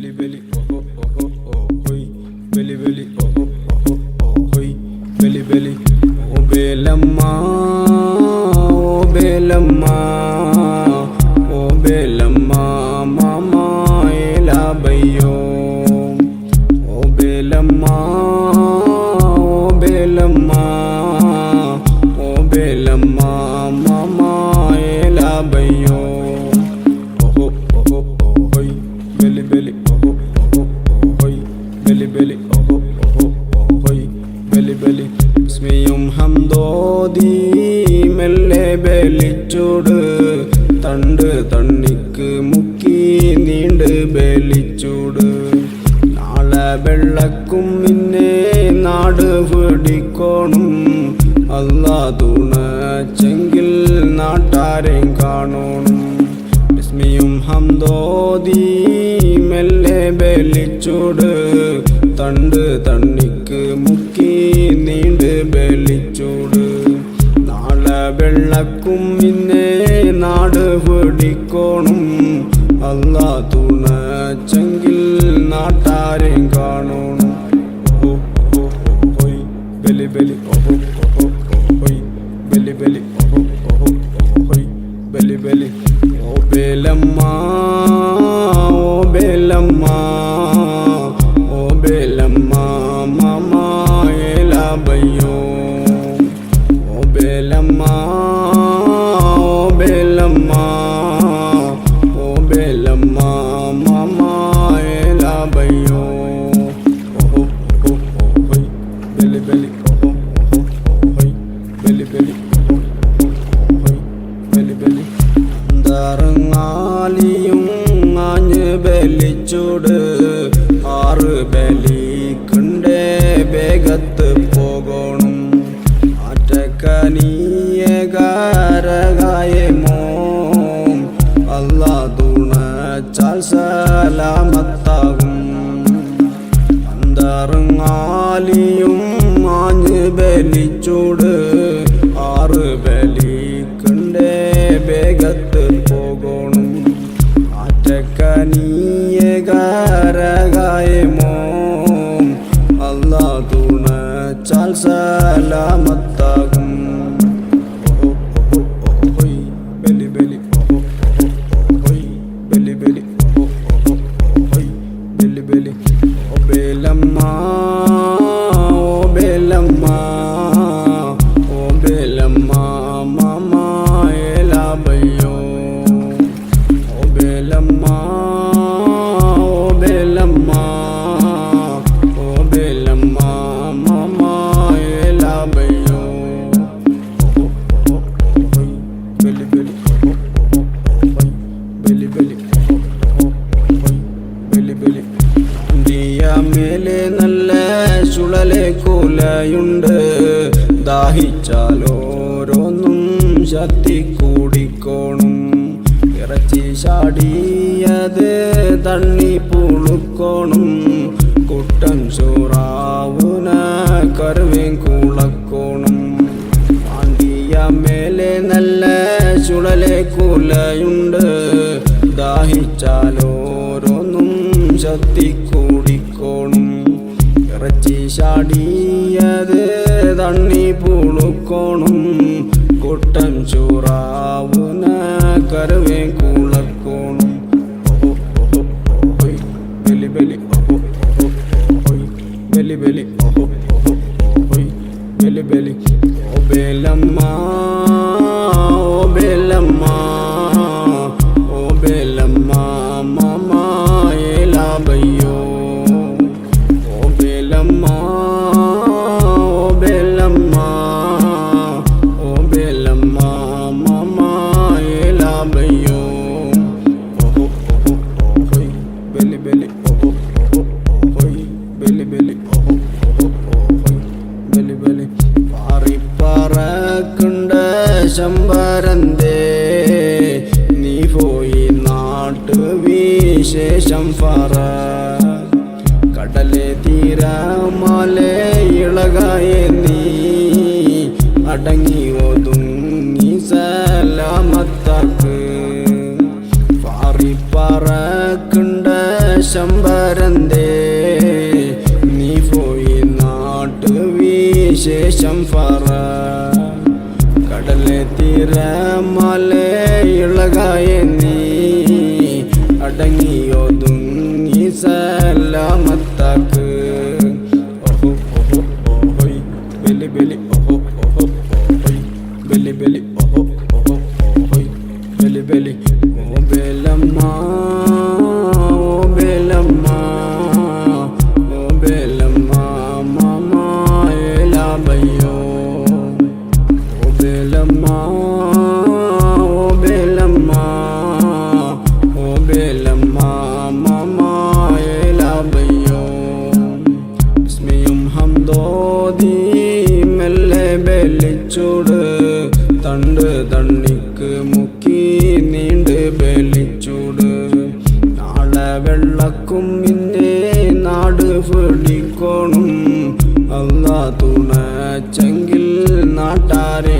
belly belly oh oh oh oh oh hoy belly belly oh oh oh oh oh hoy belly belly oh belamma oh belamma oh belamma mama ela bayo oh belamma oh belamma oh belamma mama ela bayo belly belly oh oh oh oh hoy belly belly oh oh oh oh hoy belly belly സ്മിയും ഹംദോദി മെല്ലെ ബലിച്ചൂട് തണ്ട് തണ്ണിക്ക് മുക്കി നീണ്ട് ബലിച്ചൂട് നാളെ വെള്ളക്കും നിന്നെ നാട് പിടിക്കോണം അല്ലാ തുണച്ചെങ്കിൽ നാട്ടാരെയും കാണണം സ്മിയും ഹംദോദി മെല്ലെ ബലിച്ചൂട് തണ്ട് തണ്ണിക്ക് മുക്കി നീണ്ട് ബലിച്ചൂട് നാളെ വെള്ളക്കും നിന്നെ നാട് പിടിക്കോണം അല്ലാ തുണച്ചെങ്കിൽ നാട്ടാരെയും കാണണം ഓ ഓ ഓ ഹോയ് ബലി ബലി ഓ ഓ ഓ ഹോയ് ബലി ബലി ഓ ഓ ഓ ഹോയ് ബലി ബലി ഓ belamma oh belamma oh belamma mama ela bayo oh belamma oh belamma oh belamma mama ela bayo oh oh oh hoy belly belly oh oh oh hoy belly belly oh oh hoy belly belly ാലിയും ആഞ്ഞ് ബലിച്ചൂട് ആറ് ബലിക്കുണ്ടേ വേഗത്ത് പോകണം ആറ്റക്കനീയകാരകായമോ അല്ലാ തുണച്ചാൽ സലാമത്താകും അന്തറങ്ങാലിയും ആഞ്ഞ് ബലിച്ചൂട് ആറ് ബലിക്കുണ്ടേ വേഗത്ത് പോകണം ആറ്റക്കനീയകാരകായമോ അല്ലാ തുണച്ചാൽ സലാമത്താകും ഓ ഓ ഓ ഹോയ് ബലി ബലി ഓ ഓ ഓ ഹോയ് ബലി ബലി ഓ ഓ ഓ ഹോയ് ബലി ബലി ഓ ബേലമ്മ ഓ ബേലമ്മ ഓ ബേലമ്മ മമ ela bayo oh belamma oh belamma oh belamma mama ela bayo oh oh oh hoy belly belly oh oh oh hoy belly belly oh oh oh hoy belly belly ndiya mele nalle ചുളലെ കുലയുണ്ട് ദാഹിച്ചാലോരോന്നും ശക്തി കൂടിക്കോണം ഇറച്ചി ചാടിയത് തണ്ണി പുളുക്കോണം കുട്ടൻ ചോറാവുന കറുവേം കുളക്കോണം ആണ്ടിയ മേലെ നല്ല ചുളലെ കുലയുണ്ട് ദാഹിച്ചാലോരോന്നും ശക്തി കൂടിക്കോണം ഇറച്ചി ചാടിയത് തണ്ണി പുളുക്കോണം കുട്ടൻ ചോറാവുന കറുവേം കുളക്കോണം ഓ ഓ ഓ ഹോയ് ബലി ബലി ഓ ഓ ഓ ഹോയ് ബലി ബലി ഓ ഓ ഓ ഹോയ് ബലി ബലി ഓ ബേലമ്മ ഓ ബേലമ്മ ഓ ബേലമ്മ മമ ela bayo ഓ ബേലമ്മ ഓ ബേലമ്മ ഓ ബേലമ്മ മമ ela bayo ഓ ഓ ഓ ഹോയ് ബലി ബലി ഓ ഓ ഓ ഹോയ് ബലി ബലി ഓ ഓ ഓ ഹോയ് ബലി ബലി പാറിപ്പറക്കുണ്ട ശമ്പരന്തേ നീ പോയി നാട്ടു വിശേഷം പറ കടലെ തീരമലെ ഇളകായ നീ അടങ്ങി ഒതുങ്ങി സലാമത്താക്ക് പാറിപ്പറക്കുണ്ട ശമ്പ ശംഫറ കടലെ തിരമാലെ ഇളകായ നീ അടങ്ങിയൊതുങ്ങി സലാമത്താക്ക് ഓഹോ ഓഹോ ഓഹോയ് ബലി ബലി ഓഹോ ഓഹോ ഓഹോയ് ബലി ബലി ഓഹോ ഓഹോ ഓഹോയ് ബലി ബലി ഓ ബേലമ്മ ഓ ബേലമ്മ ഓ ബേലമ്മ മാമാ ഏലാബയ്യോ ഓ ബേലമ്മ ഓ ബേലമ്മ ഓ ബേലമ്മ മാമാ ഏലാബയ്യോ ബിസ്മിയും ഹംദോദി മെല്ലെ ബലിച്ചൂട് തണ്ട് തണ്ണിക്ക് മുക്കി നീണ്ട് ബലിച്ചൂട് നാളെ വെള്ളക്കും ഇന്നേ നാട് പിടിക്കോണം അല്ലാ തുണച്ചെങ്കിൽ നാട്ടാരെ